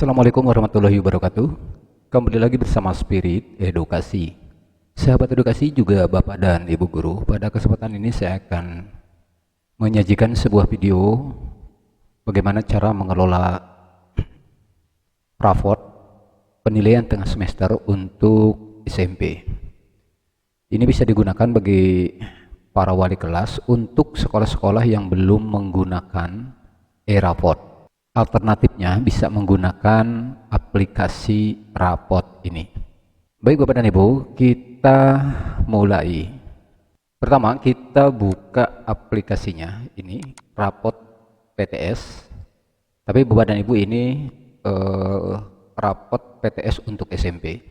Assalamualaikum warahmatullahi wabarakatuh. Kembali lagi bersama Spirit Edukasi. Sahabat edukasi juga Bapak dan Ibu guru, pada kesempatan ini saya akan menyajikan sebuah video bagaimana cara mengelola raport penilaian tengah semester untuk SMP. Ini bisa digunakan bagi para wali kelas untuk sekolah-sekolah yang belum menggunakan e-raport. Alternatifnya bisa menggunakan aplikasi rapot ini. Baik Bapak dan Ibu, kita mulai. Pertama, kita buka aplikasinya. Ini rapot PTS. Tapi Bapak dan Ibu ini rapot PTS untuk SMP.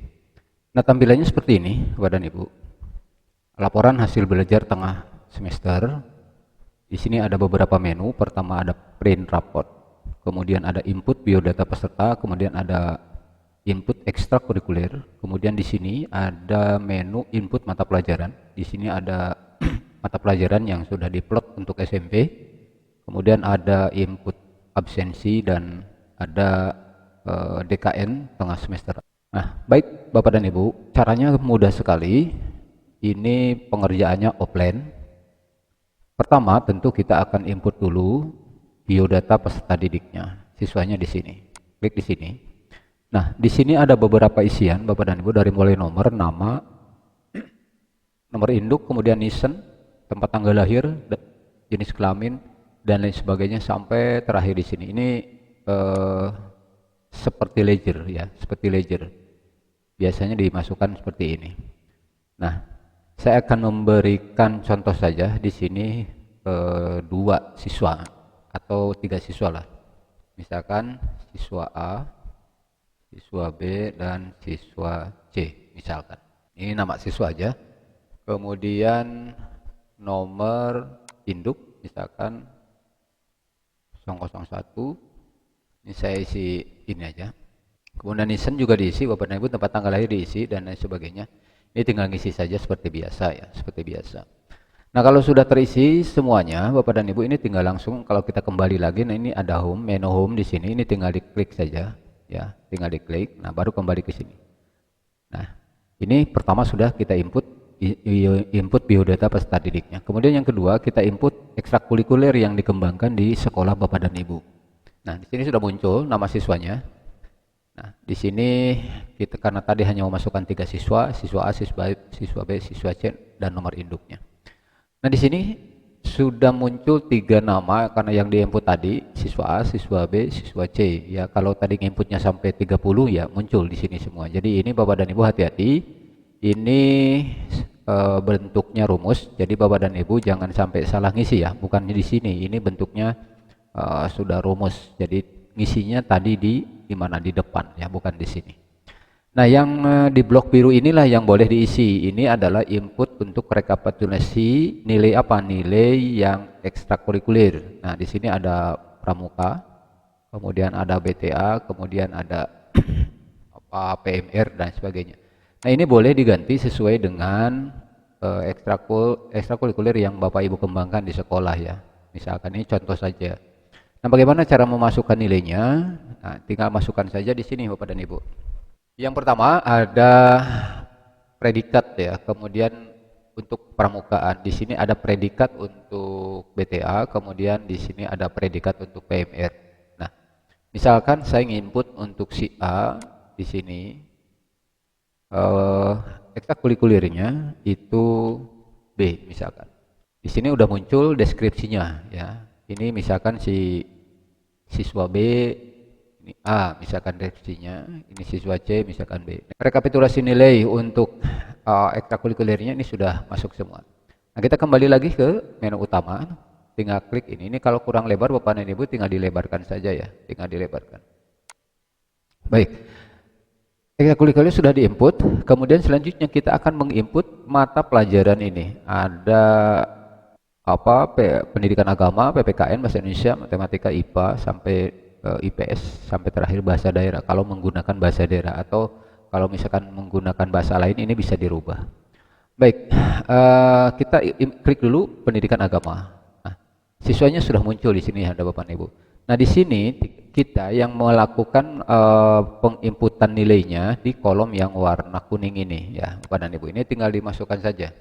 Nah, tampilannya seperti ini Bapak dan Ibu. Laporan hasil belajar tengah semester. Di sini ada beberapa menu. Pertama ada print raport. Kemudian ada input biodata peserta, kemudian ada input ekstrakurikuler, kemudian di sini ada menu input mata pelajaran. Di sini ada mata pelajaran yang sudah diplot untuk SMP, kemudian ada input absensi dan ada DKN tengah semester. Nah, baik Bapak dan Ibu, caranya mudah sekali. Ini pengerjaannya offline. Pertama, tentu kita akan input dulu biodata peserta didiknya, siswanya di sini. Klik di sini. Nah, di sini ada beberapa isian Bapak dan Ibu, dari mulai nomor, nama, nomor induk, kemudian NISN, tempat tanggal lahir, jenis kelamin, dan lain sebagainya sampai terakhir di sini. Ini seperti ledger ya, seperti ledger. Biasanya dimasukkan seperti ini. Nah, saya akan memberikan contoh saja di sini 2 siswa atau 3 siswa lah, misalkan siswa A, siswa B, dan siswa C misalkan. Ini nama siswa aja. Kemudian nomor induk misalkan 001. Ini saya isi ini aja. Kemudian NISN juga diisi, Bapak dan Ibu, tempat tanggal lahir diisi, dan lain sebagainya. Ini tinggal ngisi saja seperti biasa ya, seperti biasa. Nah, kalau sudah terisi semuanya Bapak dan Ibu, ini tinggal langsung, kalau kita kembali lagi, nah ini ada home, menu home di sini, ini tinggal diklik saja ya, tinggal diklik. Nah, baru kembali ke sini. Nah, ini pertama sudah kita input biodata peserta didiknya. Kemudian yang kedua, kita input ekstrakurikuler yang dikembangkan di sekolah Bapak dan Ibu. Nah, di sini sudah muncul nama siswanya. Nah, di sini kita karena tadi hanya memasukkan 3 siswa, siswa A, siswa B, siswa C, dan nomor induknya. Nah, di sini sudah muncul 3 nama karena yang diinput tadi siswa A, siswa B, siswa C. Ya, kalau tadi inputnya sampai 30 ya muncul di sini semua. Jadi ini Bapak dan Ibu hati-hati. Ini bentuknya rumus. Jadi Bapak dan Ibu jangan sampai salah ngisi ya. Bukan di sini. Ini bentuknya sudah rumus. Jadi ngisinya tadi di mana, di depan ya, bukan di sini. Nah, yang di blok biru inilah yang boleh diisi. Ini adalah input untuk rekapitulasi nilai apa? Nilai yang ekstrakurikuler. Nah, di sini ada pramuka, kemudian ada BTA, kemudian ada apa PMR dan sebagainya. Nah, ini boleh diganti sesuai dengan ekstrakurikuler yang Bapak Ibu kembangkan di sekolah ya. Misalkan ini contoh saja. Nah, bagaimana cara memasukkan nilainya? Nah, tinggal masukkan saja di sini Bapak dan Ibu. Yang pertama ada predikat ya, kemudian untuk pramukaan di sini ada predikat untuk BTA, kemudian di sini ada predikat untuk PMR. Nah, misalkan saya input untuk si A di sini ekstrakurikulernya itu B misalkan. Di sini udah muncul deskripsinya ya. Ini misalkan si siswa B, ini A misalkan deskripsinya, ini siswa C misalkan B. Rekapitulasi nilai untuk ekstrakurikulernya ini sudah masuk semua. Nah, kita kembali lagi ke menu utama, tinggal klik ini. Ini kalau kurang lebar Bapak dan Ibu tinggal dilebarkan saja ya, tinggal dilebarkan. Baik, ekstrakurikuler sudah diinput. Kemudian selanjutnya kita akan menginput mata pelajaran ini. Ada apa? Pendidikan agama, PPKN, bahasa Indonesia, matematika, IPA sampai IPS sampai terakhir bahasa daerah kalau menggunakan bahasa daerah, atau kalau misalkan menggunakan bahasa lain ini bisa dirubah. Baik, kita klik dulu pendidikan agama. Nah, siswanya sudah muncul di sini ada Bapak Ibu. Nah, di sini kita yang melakukan penginputan nilainya di kolom yang warna kuning ini ya, Bapak dan Ibu. Ini tinggal dimasukkan saja.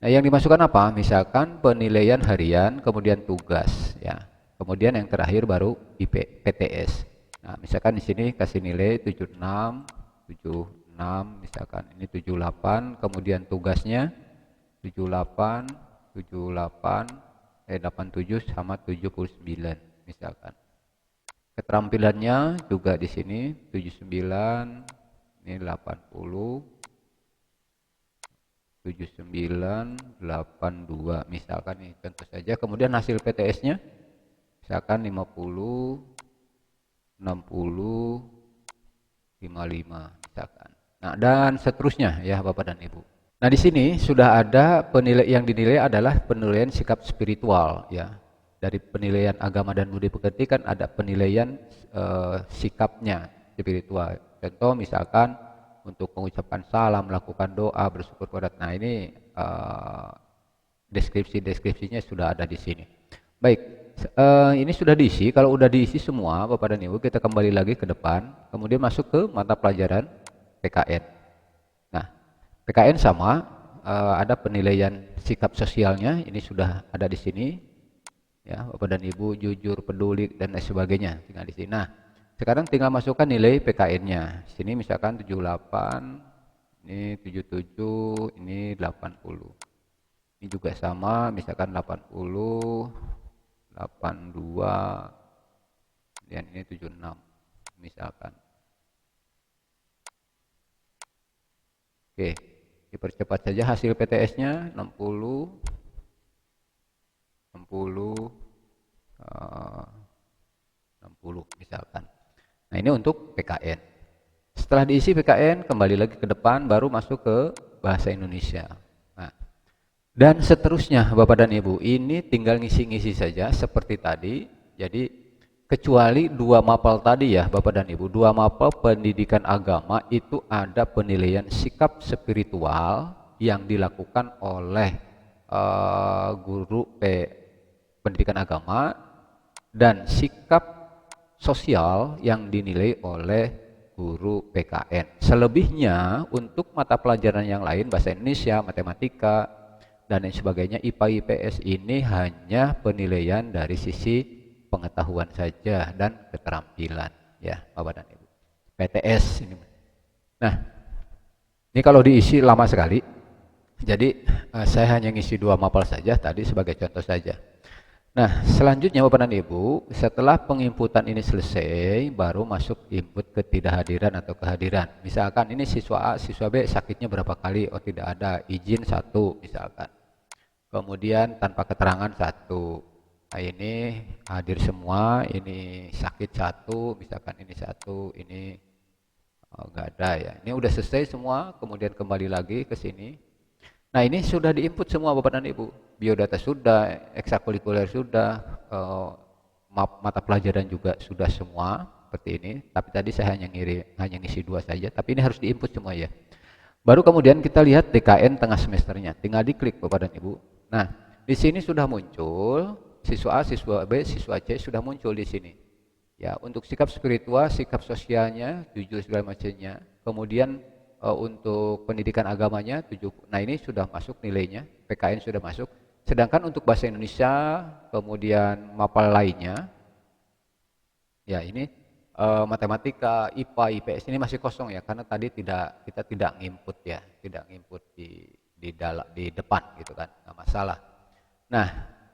Nah, yang dimasukkan apa? Misalkan penilaian harian, kemudian tugas ya. Kemudian yang terakhir baru IP, PTS. Nah, misalkan di sini kasih nilai 76, 76 misalkan ini 78, kemudian tugasnya 78, 78, 87 sama 79 misalkan. Keterampilannya juga di sini 79, ini 80, 79, 82 misalkan nih contoh saja. Kemudian hasil PTS-nya misalkan 50, 60, 55 misalkan. Nah, dan seterusnya ya Bapak dan Ibu. Nah, di sini sudah ada yang dinilai adalah penilaian sikap spiritual ya. Dari penilaian agama dan budi pekerti kan ada penilaian sikapnya spiritual. Contoh misalkan untuk mengucapkan salam, melakukan doa, bersyukur pada. Nah, ini deskripsinya sudah ada di sini. Baik, ini sudah diisi. Kalau udah diisi semua Bapak dan Ibu, kita kembali lagi ke depan, kemudian masuk ke mata pelajaran PKN. Nah, PKN sama, ada penilaian sikap sosialnya, ini sudah ada di sini. Ya, Bapak dan Ibu jujur, peduli dan lain sebagainya tinggal di sini. Nah, sekarang tinggal masukkan nilai PKN-nya. Sini misalkan 78, ini 77, ini 80. Ini juga sama, misalkan 80, 82, dan ini 76 misalkan. Oke, dipercepat saja hasil PTS-nya 60, 60, 60 misalkan. Nah, ini untuk PKN. Setelah diisi PKN, kembali lagi ke depan, baru masuk ke bahasa Indonesia. Nah, dan seterusnya Bapak dan Ibu, ini tinggal ngisi-ngisi saja seperti tadi. Jadi kecuali dua mapel tadi ya Bapak dan Ibu, dua mapel pendidikan agama itu ada penilaian sikap spiritual yang dilakukan oleh guru pendidikan agama dan sikap sosial yang dinilai oleh guru PKN. Selebihnya untuk mata pelajaran yang lain, bahasa Indonesia, matematika, dan lain sebagainya, IPA IPS ini hanya penilaian dari sisi pengetahuan saja dan keterampilan ya Bapak dan Ibu. PTS ini. Nah, ini kalau diisi lama sekali. Jadi saya hanya ngisi dua mapel saja tadi sebagai contoh saja. Nah, selanjutnya Bapak dan Ibu, setelah penginputan ini selesai, baru masuk input ketidakhadiran atau kehadiran. Misalkan ini siswa A, siswa B sakitnya berapa kali? Oh, tidak ada, izin 1 misalkan. Kemudian tanpa keterangan 1. Nah, ini hadir semua, ini sakit 1, misalkan ini 1, ini enggak ada ya. Ini udah selesai semua, kemudian kembali lagi ke sini. Nah, ini sudah diinput semua Bapak dan Ibu. Biodata sudah, ekstrakurikuler sudah, mata pelajaran juga sudah semua seperti ini. Tapi tadi saya hanya ngisi 2 saja, tapi ini harus diinput semua ya. Baru kemudian kita lihat DKN tengah semesternya. Tinggal diklik Bapak dan Ibu. Nah, di sini sudah muncul siswa A, siswa B, siswa C sudah muncul di sini. Ya, untuk sikap spiritual, sikap sosialnya, jujur segala macamnya. Kemudian untuk pendidikan agamanya 7. Nah, ini sudah masuk nilainya, PKN sudah masuk. Sedangkan untuk bahasa Indonesia, kemudian mapel lainnya, ya ini matematika, IPA, IPS ini masih kosong ya, karena tadi kita tidak nginput ya, tidak nginput di depan gitu kan, nggak masalah. Nah,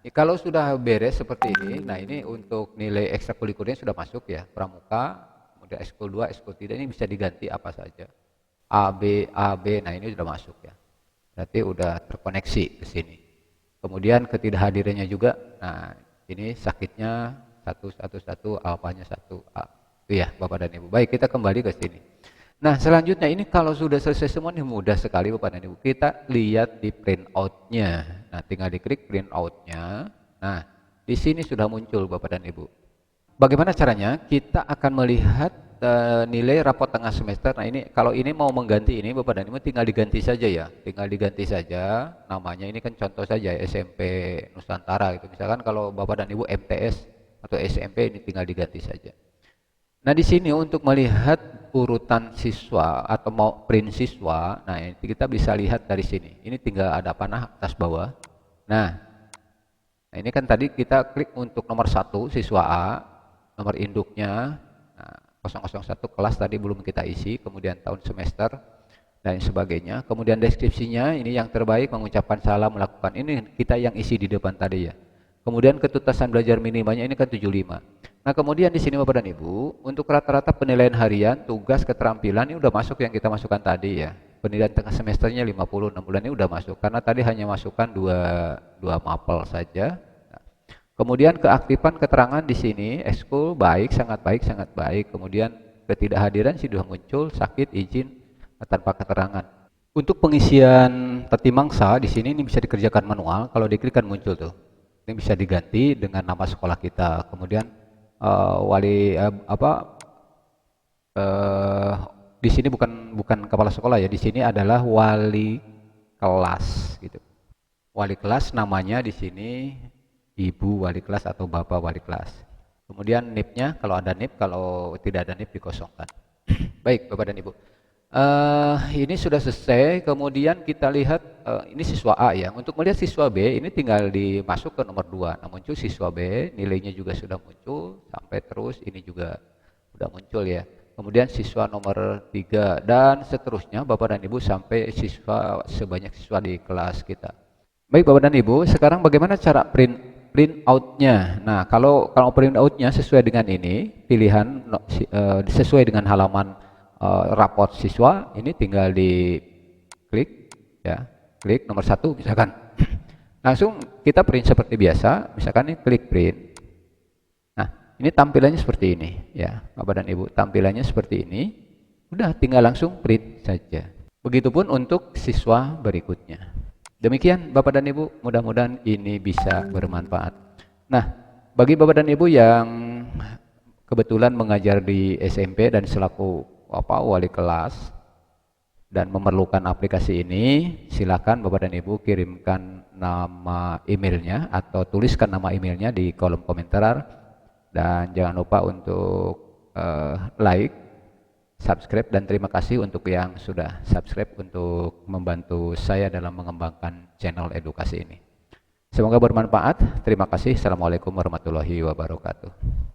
kalau sudah beres seperti ini, nah ini untuk nilai ekstrakurikulernya sudah masuk ya, pramuka, kemudian ekskul 2, ekskul 3 ini bisa diganti apa saja. A, B, nah ini sudah masuk ya. Berarti udah terkoneksi ke sini. Kemudian ketidakhadirannya juga, nah ini sakitnya 111, alfanya 1A. Itu ya Bapak dan Ibu. Baik, kita kembali ke sini. Nah, selanjutnya ini kalau sudah selesai semua ini mudah sekali Bapak dan Ibu. Kita lihat di printout-nya. Nah, tinggal diklik printout-nya. Nah, di sini sudah muncul Bapak dan Ibu. Bagaimana caranya? Kita akan melihat nilai rapot tengah semester. Nah, ini kalau ini mau mengganti ini Bapak dan Ibu tinggal diganti saja ya. Tinggal diganti saja namanya. Ini kan contoh saja SMP Nusantara gitu. Misalkan kalau Bapak dan Ibu MTS atau SMP ini tinggal diganti saja. Nah, di sini untuk melihat urutan siswa atau mau print siswa, nah ini kita bisa lihat dari sini. Ini tinggal ada panah atas bawah. Nah, ini kan tadi kita klik untuk nomor 1 siswa A, nomor induknya, nah, 001 kelas tadi belum kita isi, kemudian tahun semester, dan sebagainya. Kemudian deskripsinya ini yang terbaik, mengucapkan salam, melakukan ini kita yang isi di depan tadi ya. Kemudian ketuntasan belajar minimalnya ini kan 75. Nah, kemudian di sini Bapak dan Ibu, untuk rata-rata penilaian harian, tugas, keterampilan ini udah masuk yang kita masukkan tadi ya. Penilaian tengah semesternya 50, 6 bulan ini udah masuk karena tadi hanya masukkan dua mapel saja. Kemudian keaktifan keterangan di sini, ekskul baik, sangat baik, sangat baik. Kemudian ketidakhadiran sudah muncul, sakit, izin tanpa keterangan. Untuk pengisian peti mangsa di sini ini bisa dikerjakan manual. Kalau diklik kan muncul tuh. Ini bisa diganti dengan nama sekolah kita. Kemudian di sini bukan kepala sekolah ya. Di sini adalah wali kelas gitu. Wali kelas namanya di sini ibu wali kelas atau bapak wali kelas. Kemudian NIP-nya kalau ada NIP, kalau tidak ada NIP dikosongkan. Baik Bapak dan Ibu. Ini sudah selesai. Kemudian kita lihat ini siswa A ya. Untuk melihat siswa B ini tinggal dimasuk ke nomor 2. Nah, muncul siswa B, nilainya juga sudah muncul sampai terus ini juga sudah muncul ya. Kemudian siswa nomor 3 dan seterusnya Bapak dan Ibu sampai siswa sebanyak siswa di kelas kita. Baik Bapak dan Ibu, sekarang bagaimana cara print out-nya? Nah, kalau print out-nya sesuai dengan ini, pilihan sesuai dengan halaman raport siswa, ini tinggal di klik ya, klik nomor 1 misalkan. Langsung kita print seperti biasa, misalkan ini klik print. Nah, ini tampilannya seperti ini ya, Bapak dan Ibu, tampilannya seperti ini. Udah tinggal langsung print saja. Begitupun untuk siswa berikutnya. Demikian Bapak dan Ibu, mudah-mudahan ini bisa bermanfaat. Nah, bagi Bapak dan Ibu yang kebetulan mengajar di SMP dan selaku wali kelas dan memerlukan aplikasi ini, silakan Bapak dan Ibu kirimkan nama emailnya atau tuliskan nama emailnya di kolom komentar, dan jangan lupa untuk like, subscribe, dan terima kasih untuk yang sudah subscribe untuk membantu saya dalam mengembangkan channel edukasi ini. Semoga bermanfaat. Terima kasih. Assalamualaikum warahmatullahi wabarakatuh.